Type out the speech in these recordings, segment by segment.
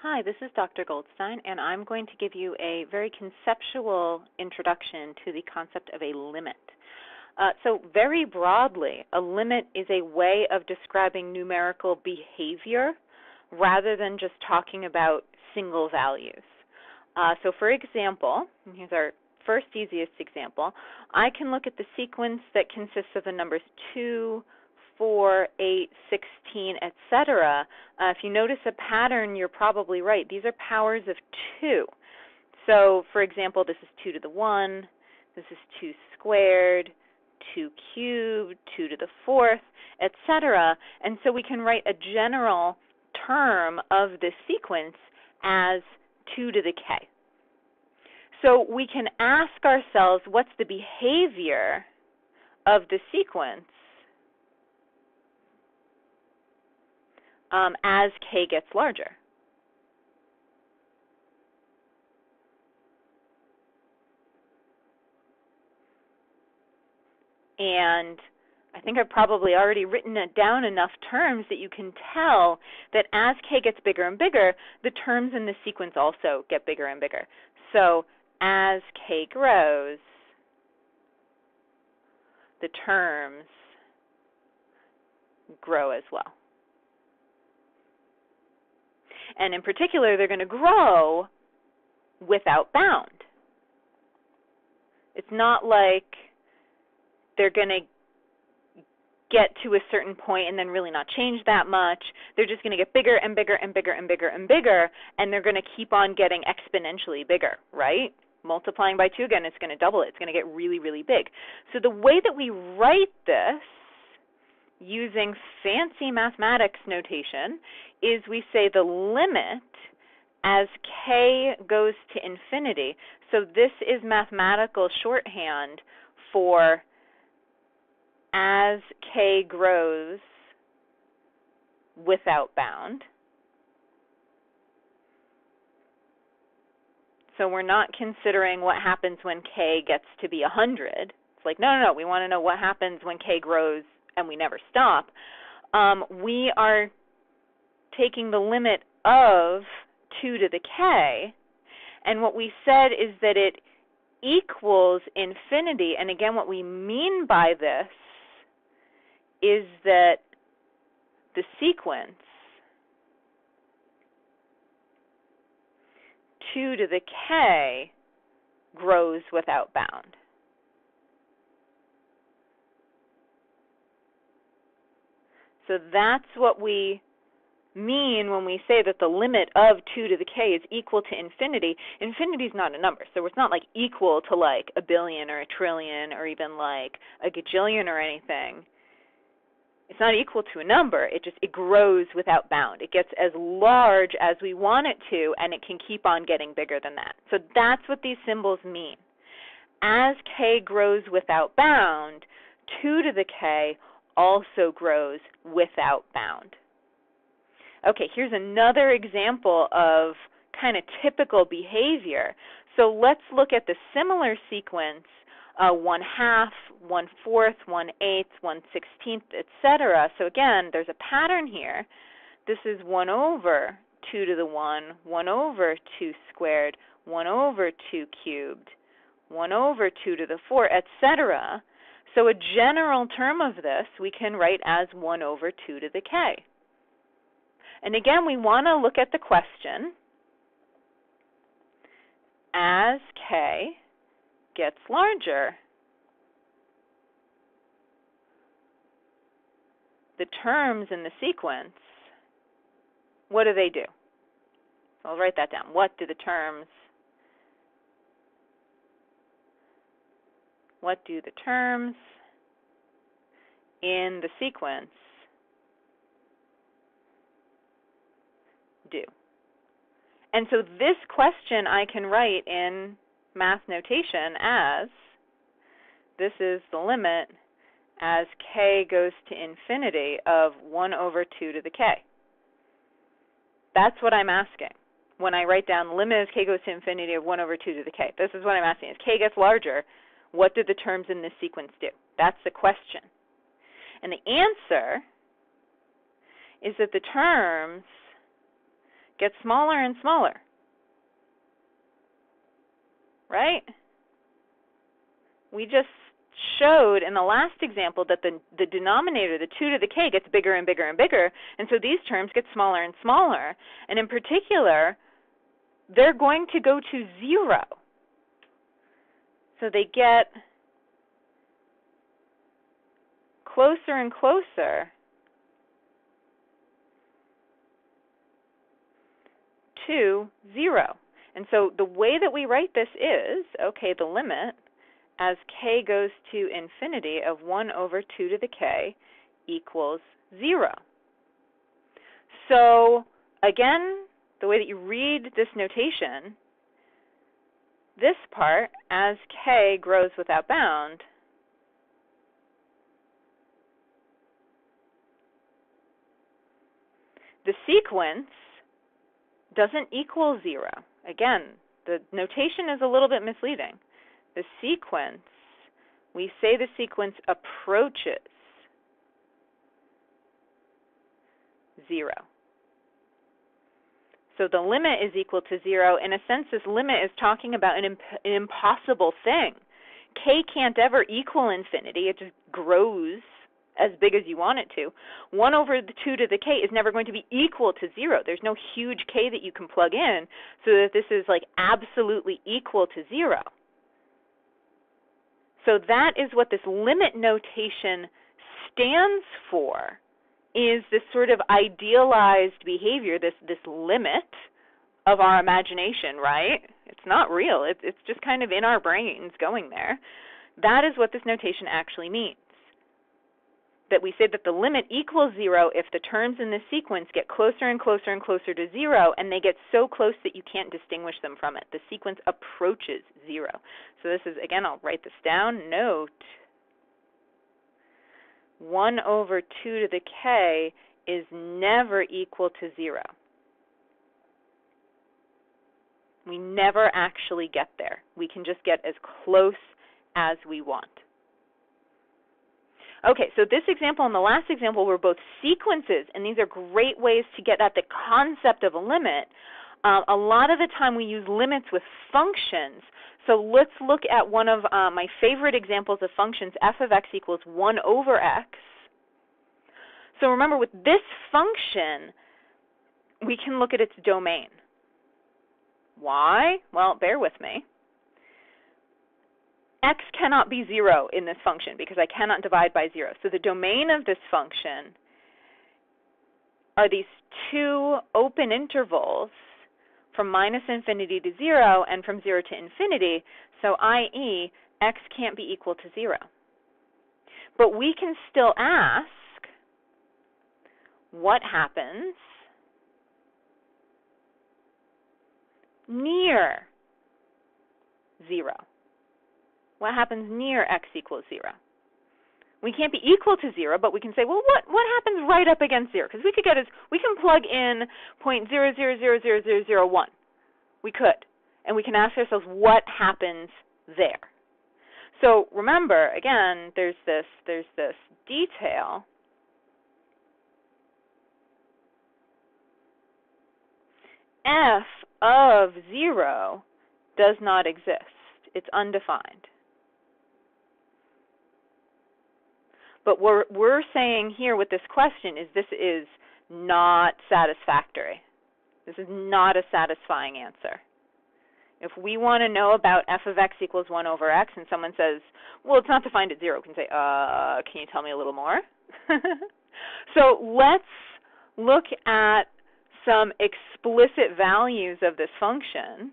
Hi, this is Dr. Goldstein, and I'm going to give you a very conceptual introduction to the concept of a limit. So very broadly, a limit is a way of describing numerical behavior rather than just talking about single values. So for example, here's our first easiest example. I can look at the sequence that consists of the numbers 2, 4, 8, 16, etc. If you notice a pattern, you're probably right. These are powers of 2. So, for example, this is 2 to the 1, this is 2 squared, 2 cubed, 2 to the 4th, etc. And so we can write a general term of this sequence as 2 to the k. So we can ask ourselves, what's the behavior of the sequence as k gets larger? And I think I've probably already written it down enough terms that you can tell that as k gets bigger and bigger, the terms in the sequence also get bigger and bigger. So as k grows, the terms grow as well. And in particular, they're going to grow without bound. It's not like they're going to get to a certain point and then really not change that much. They're just going to get bigger and bigger and bigger and bigger and bigger, and they're going to keep on getting exponentially bigger, right? Multiplying by 2 again, it's going to double it. It's going to get really, really big. So the way that we write this using fancy mathematics notation is we say the limit as k goes to infinity. So this is mathematical shorthand for as k grows without bound. So we're not considering what happens when k gets to be 100. It's like, no, we want to know what happens when k grows and we never stop. We are taking the limit of 2 to the k, and what we said is that it equals infinity. And again, what we mean by this is that the sequence 2 to the k grows without bound. So that's what we mean when we say that the limit of 2 to the k is equal to infinity. Infinity is not a number, so it's not like equal to like a billion or a trillion or even like a gajillion or anything. It's not equal to a number. It grows without bound. It gets as large as we want it to, and it can keep on getting bigger than that. So that's what these symbols mean. As k grows without bound, 2 to the k also grows without bound. Okay, here's another example of kind of typical behavior. So let's look at the similar sequence, 1/2, 1/4, 1/8, 1/16, etc. So again, there's a pattern here. This is 1 over 2 to the 1, 1 over 2 squared, 1 over 2 cubed, 1 over 2 to the 4, etc. So a general term of this we can write as 1 over 2 to the k. And again, we want to look at the question, as k gets larger, the terms in the sequence, what do they do? So I'll write that down. What do the terms in the sequence do? And so this question I can write in math notation as, this is the limit as k goes to infinity of 1 over 2 to the k. That's what I'm asking when I write down the limit as k goes to infinity of 1 over 2 to the k. This is what I'm asking. As k gets larger, what do the terms in this sequence do? That's the question. And the answer is that the terms gets smaller and smaller, right? We just showed in the last example that the denominator, the 2 to the k, gets bigger and bigger and bigger, and so these terms get smaller and smaller. And in particular, they're going to go to 0. So they get closer and closer to 0. And so the way that we write this is, okay, the limit as k goes to infinity of 1 over 2 to the k equals 0. So again, the way that you read this notation, this part, as k grows without bound, the sequence doesn't equal 0. Again, the notation is a little bit misleading. The sequence, we say the sequence approaches 0. So the limit is equal to 0. In a sense, this limit is talking about an impossible thing. K can't ever equal infinity. It just grows as big as you want it to. 1 over the 2 to the k is never going to be equal to 0. There's no huge k that you can plug in so that this is like absolutely equal to 0. So that is what this limit notation stands for, is this sort of idealized behavior, this limit of our imagination, right? It's not real. It's just kind of in our brains going there. That is what this notation actually means. That we say that the limit equals 0 if the terms in this sequence get closer and closer and closer to 0, and they get so close that you can't distinguish them from it. The sequence approaches 0. So this is, again, I'll write this down. Note, 1 over 2 to the k is never equal to 0. We never actually get there. We can just get as close as we want. Okay, so this example and the last example were both sequences, and these are great ways to get at the concept of a limit. A lot of the time we use limits with functions. So let's look at one of my favorite examples of functions, f of x equals 1 over x. So remember, with this function, we can look at its domain. Why? Well, bear with me. X cannot be 0 in this function because I cannot divide by 0. So the domain of this function are these two open intervals from minus infinity to 0 and from 0 to infinity, so i.e. x can't be equal to 0. But we can still ask, what happens near 0? What happens near x equals 0? We can't be equal to 0, but we can say, well, what happens right up against 0? Because we can plug in 0.000001. We could, and we can ask ourselves what happens there. So remember, again, there's this detail. F of 0 does not exist. It's undefined. But what we're saying here with this question is this is not satisfactory. This is not a satisfying answer. If we want to know about f of x equals 1 over x and someone says, well, it's not defined at 0, we can say, can you tell me a little more? So let's look at some explicit values of this function.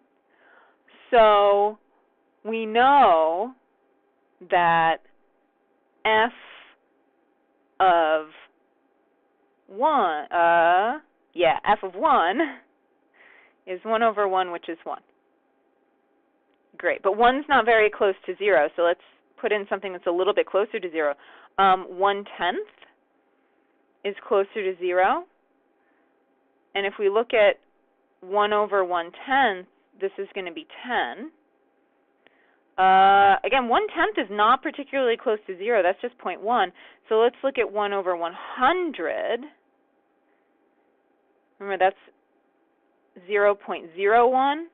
So we know that f of 1, f of 1 is 1 over 1, which is 1. Great, but 1's not very close to 0, so let's put in something that's a little bit closer to 0. 1/10 is closer to 0. And if we look at 1 over 1/10, this is going to be 10. Again, 1/10 is not particularly close to 0. That's just 0.1. So let's look at 1 over 100. Remember, that's 0.01.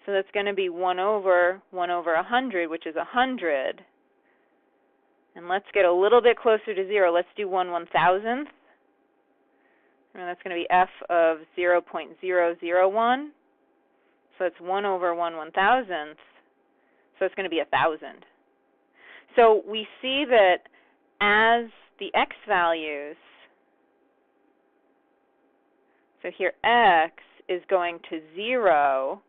So that's going to be 1 over 100, which is 100. And let's get a little bit closer to 0. Let's do 1/1000th. And that's going to be f of 0.001. So it's 1 over 1/1000th. So it's going to be 1,000. So we see that as the x values, so here x is going to 0,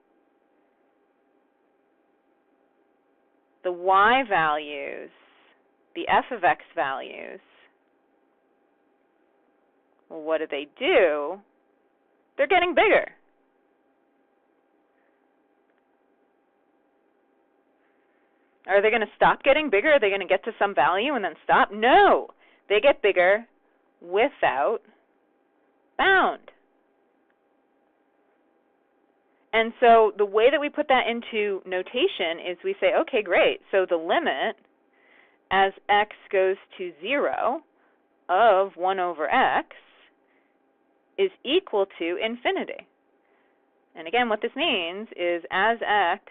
the y values, the f of x values, well, what do? They're getting bigger. Are they going to stop getting bigger? Are they going to get to some value and then stop? No. They get bigger without bound. And so the way that we put that into notation is we say, okay, great. So the limit as x goes to 0 of 1 over x is equal to infinity. And again, what this means is as x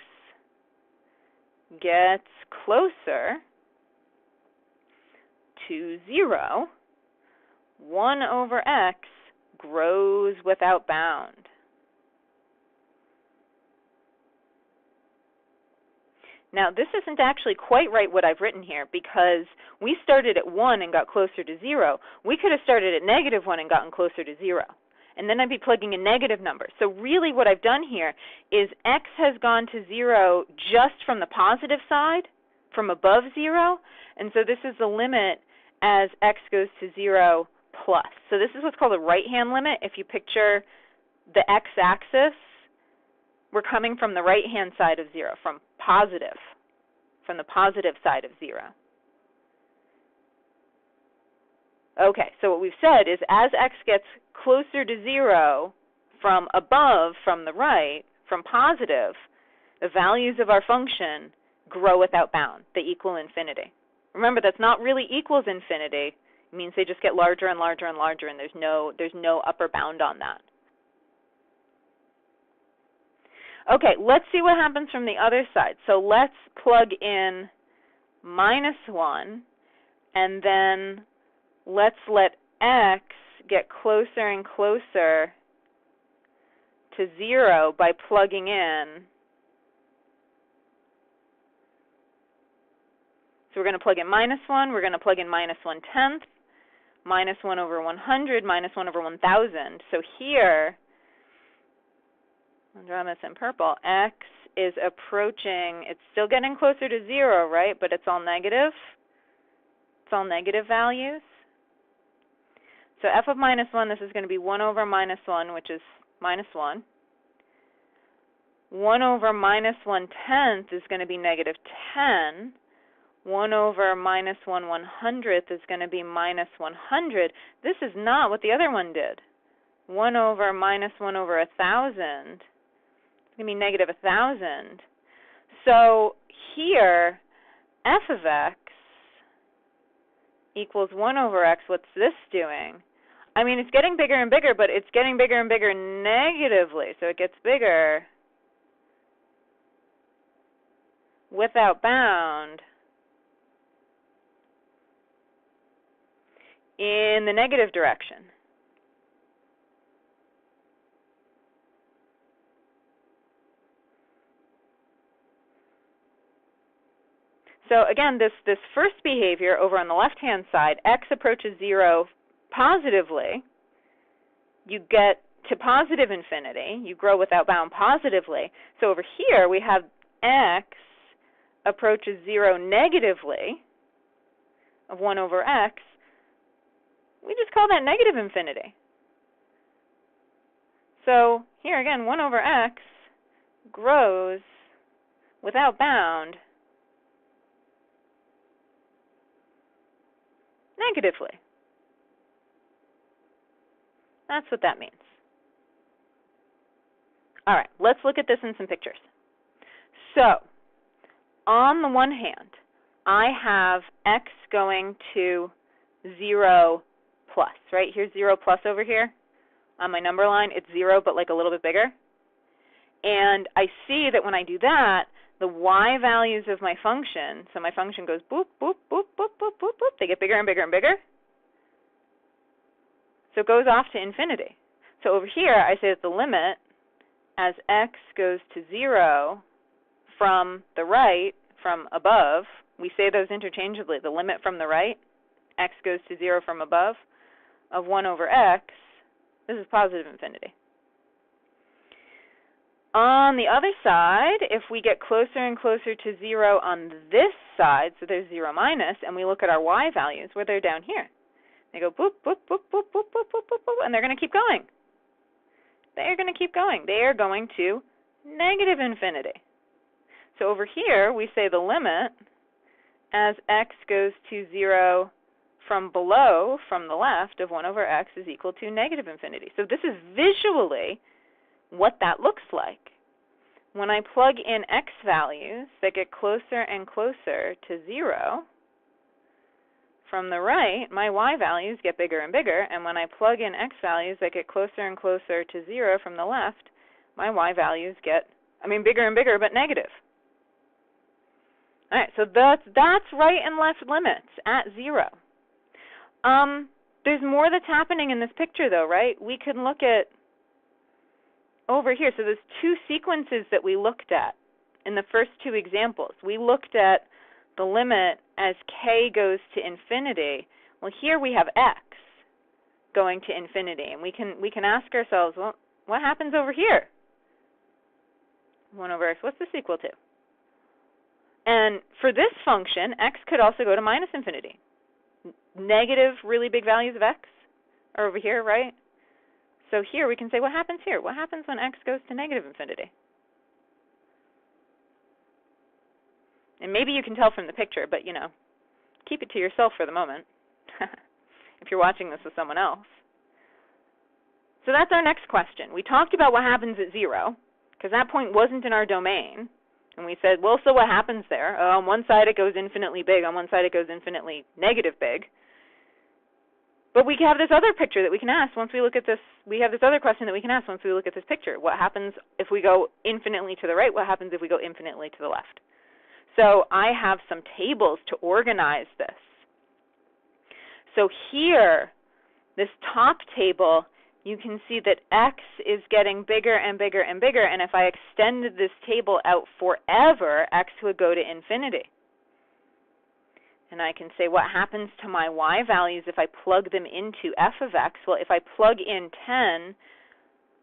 gets closer to 0, 1 over x grows without bound. Now, this isn't actually quite right what I've written here, because we started at 1 and got closer to 0. We could have started at -1 and gotten closer to 0. And then I'd be plugging a negative number. So really what I've done here is x has gone to 0 just from the positive side, from above 0. And so this is the limit as x goes to 0 plus. So this is what's called a right-hand limit. If you picture the x-axis, we're coming from the right-hand side of 0, from the positive side of 0. Okay, so what we've said is as x gets closer to 0 from above, from the right, from positive, the values of our function grow without bound. They equal infinity. Remember, that's not really equals infinity. It means they just get larger and larger and larger, and there's no upper bound on that. Okay, let's see what happens from the other side. So let's plug in -1, and then let's let x get closer and closer to 0 by plugging in. So we're going to plug in -1, we're going to plug in -1/10, -1 over 100, -1 over 1,000. So here, I'll draw this in purple, x is approaching, it's still getting closer to 0, right? But it's all negative. It's all negative values. So f of -1, this is going to be 1 over -1, which is -1. 1 over -1/10 is going to be -10. 1 over -1/100th is going to be -100. This is not what the other one did. 1 over -1 over 1,000 is going to be -1,000. So here, f of x equals 1 over x. What's this doing? I mean, it's getting bigger and bigger, but it's getting bigger and bigger negatively. So it gets bigger without bound in the negative direction. So again, this first behavior over on the left-hand side, x approaches 0 positively. You get to positive infinity. You grow without bound positively. So over here, we have x approaches 0 negatively of 1 over x. We just call that negative infinity. So here again, 1 over x grows without bound negatively. That's what that means. All right, let's look at this in some pictures. So, on the one hand, I have x going to 0 plus, right? Here's 0 plus over here. on my number line, it's 0 but like a little bit bigger. And I see that when I do that, the y values of my function, so my function goes boop, boop, boop, boop, boop, boop, boop, they get bigger and bigger and bigger. So it goes off to infinity. So over here, I say that the limit as x goes to 0 from the right, from above, we say those interchangeably, the limit from the right, x goes to 0 from above, of 1 over x, this is positive infinity. On the other side, if we get closer and closer to 0 on this side, so there's 0 minus, and we look at our y values, where they're down here. They go boop, boop, boop, boop, boop, boop, boop, boop, boop, and they're going to keep going. They're going to keep going. They are going to negative infinity. So over here, we say the limit as x goes to 0 from below, from the left, of 1 over x is equal to negative infinity. So this is visually what that looks like. When I plug in x values that get closer and closer to 0, from the right, my y values get bigger and bigger, and when I plug in x values that get closer and closer to 0 from the left, my y values get, bigger and bigger, but negative. All right, so that's right and left limits at 0. There's more that's happening in this picture, though, right? We can look at over here. So there's two sequences that we looked at in the first two examples. We looked at the limit as k goes to infinity. Well, here we have x going to infinity, and we can ask ourselves, well, what happens over here? 1 over x, what's this equal to? And for this function, x could also go to minus infinity. Negative really big values of x are over here, right? So here we can say, what happens here? What happens when x goes to negative infinity? And maybe you can tell from the picture, but, keep it to yourself for the moment if you're watching this with someone else. So that's our next question. We talked about what happens at 0, because that point wasn't in our domain. And we said, well, so what happens there? On one side it goes infinitely big. On one side it goes infinitely negative big. But we have this other picture that we can ask once we look at this. We have this other question that we can ask once we look at this picture. What happens if we go infinitely to the right? What happens if we go infinitely to the left? So I have some tables to organize this. So here, this top table, you can see that x is getting bigger and bigger and bigger, and if I extended this table out forever, x would go to infinity. And I can say, what happens to my y values if I plug them into f of x? Well, if I plug in 10,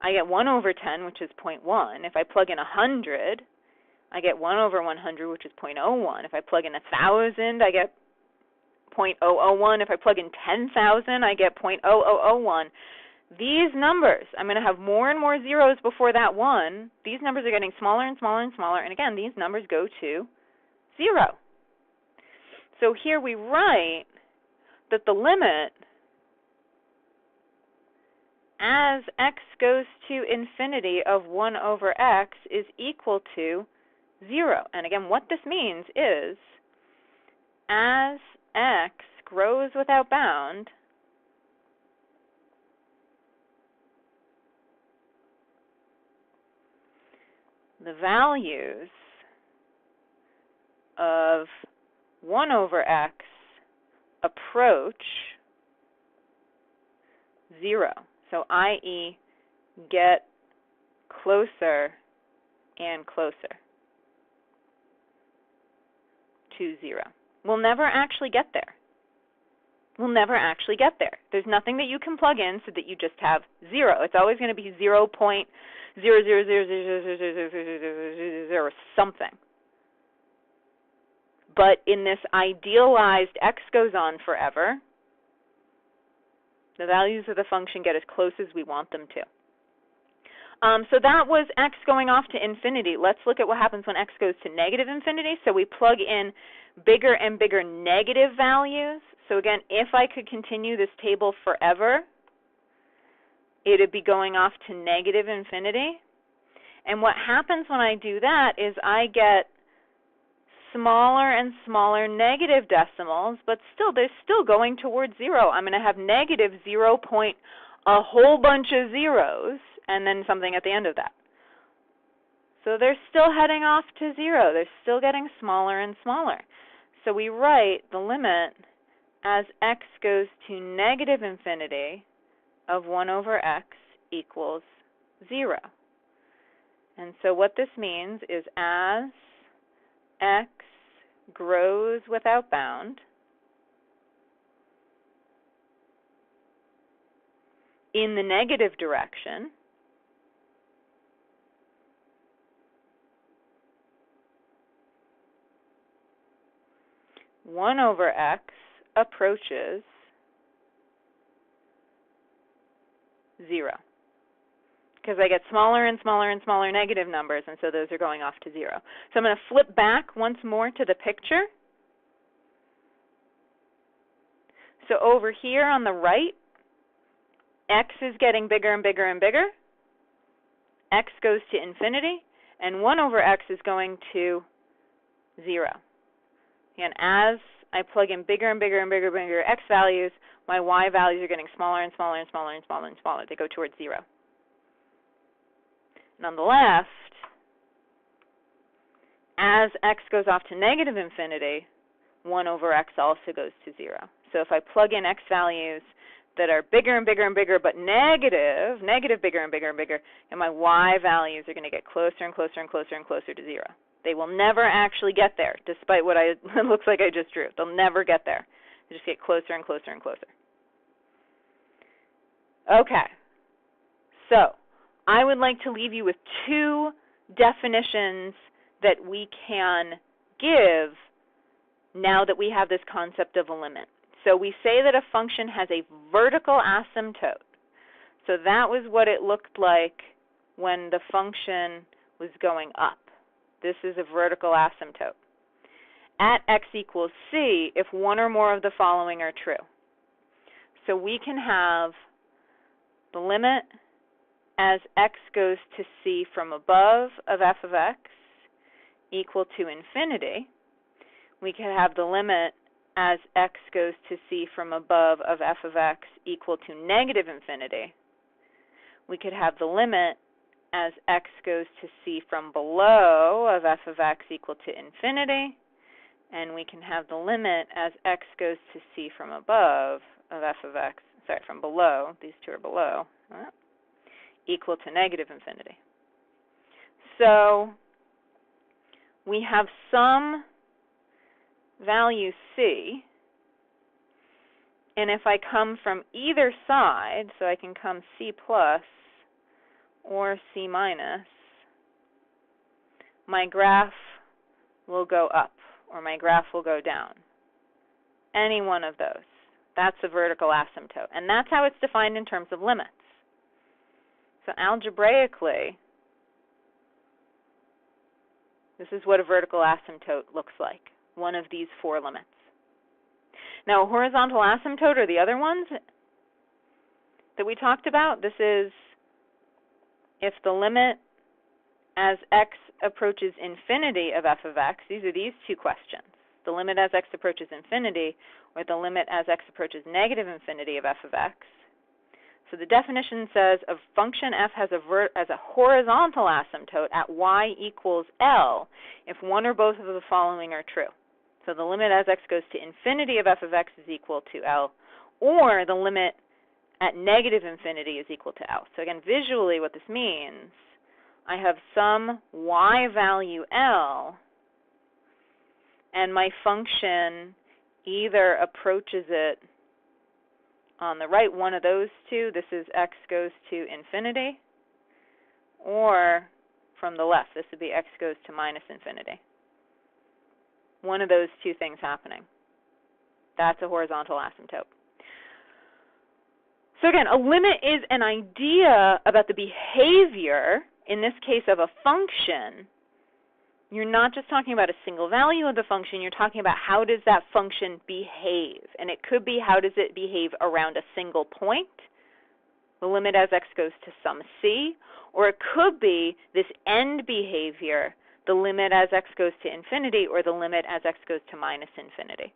I get 1 over 10, which is 0.1. If I plug in 100, I get 1 over 100, which is 0.01. If I plug in 1,000, I get 0.001. If I plug in 10,000, I get 0.0001. These numbers, I'm going to have more and more zeros before that 1. These numbers are getting smaller and smaller and smaller. And again, these numbers go to 0. So here we write that the limit as x goes to infinity of 1 over x is equal to 0. And again, what this means is as x grows without bound, the values of 1 over x approach 0. So i.e. get closer and closer to 0. We'll never actually get there. We'll never actually get there. There's nothing that you can plug in so that you just have 0. It's always going to be 0.0000000 something. But in this idealized x goes on forever, the values of the function get as close as we want them to. So that was x going off to infinity. Let's look at what happens when x goes to negative infinity. So we plug in bigger and bigger negative values. So again, if I could continue this table forever, it would be going off to negative infinity. And what happens when I do that is I get smaller and smaller negative decimals, but still, they're still going towards 0. I'm going to have negative 0.01 a whole bunch of zeros and then something at the end of that. So they're still heading off to 0. They're still getting smaller and smaller. So we write the limit as x goes to negative infinity of 1 over x equals 0. And so what this means is as x grows without bound, in the negative direction, one over x approaches 0. Because I get smaller and smaller and smaller negative numbers, and so those are going off to 0. So I'm going to flip back once more to the picture. So over here on the right, x is getting bigger and bigger and bigger. X goes to infinity, and 1 over x is going to 0. And as I plug in bigger and bigger and bigger and bigger x values, my y values are getting smaller and smaller and smaller and smaller and smaller. They go towards 0. And on the left, as x goes off to negative infinity, 1 over x also goes to 0. So if I plug in x values that are bigger and bigger and bigger, but negative bigger and bigger and bigger, and my y values are going to get closer and closer and closer and closer to 0. They will never actually get there, despite what it looks like I just drew. They'll never get there. They just get closer and closer and closer. Okay. So I would like to leave you with 2 definitions that we can give now that we have this concept of a limit. So we say that a function has a vertical asymptote. So that was what it looked like when the function was going up. This is a vertical asymptote. At x equals c, if one or more of the following are true. So we can have the limit as x goes to c from above of f of x equal to infinity. We can have the limit as x goes to c from above of f of x equal to negative infinity. We could have the limit as x goes to c from below of f of x equal to infinity. And we can have the limit as x goes to c from above of f of x, from below, these two are below, equal to negative infinity. So we have some value c, and if I come from either side, so I can come c plus or c minus, my graph will go up or my graph will go down. Any one of those. That's a vertical asymptote. And that's how it's defined in terms of limits. So algebraically, this is what a vertical asymptote looks like. One of these 4 limits. Now, a horizontal asymptote are the other ones that we talked about. This is if the limit as x approaches infinity of f of x, these are these 2 questions. The limit as x approaches infinity or the limit as x approaches negative infinity of f of x. So the definition says a function f has a horizontal asymptote at y equals L if one or both of the following are true. So the limit as x goes to infinity of f of x is equal to L, or the limit at negative infinity is equal to L. So again, visually what this means, I have some y value L, and my function either approaches it on the right, one of those 2, this is x goes to infinity, or from the left, this would be x goes to minus infinity. One of those 2 things happening. That's a horizontal asymptote. So again, a limit is an idea about the behavior, in this case of a function. You're not just talking about a single value of the function, you're talking about how does that function behave. And it could be how does it behave around a single point, the limit as x goes to some c, or it could be this end behavior, the limit as x goes to infinity, or the limit as x goes to minus infinity.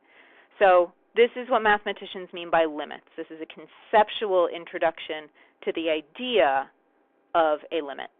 So This is what mathematicians mean by limits. This is a conceptual introduction to the idea of a limit.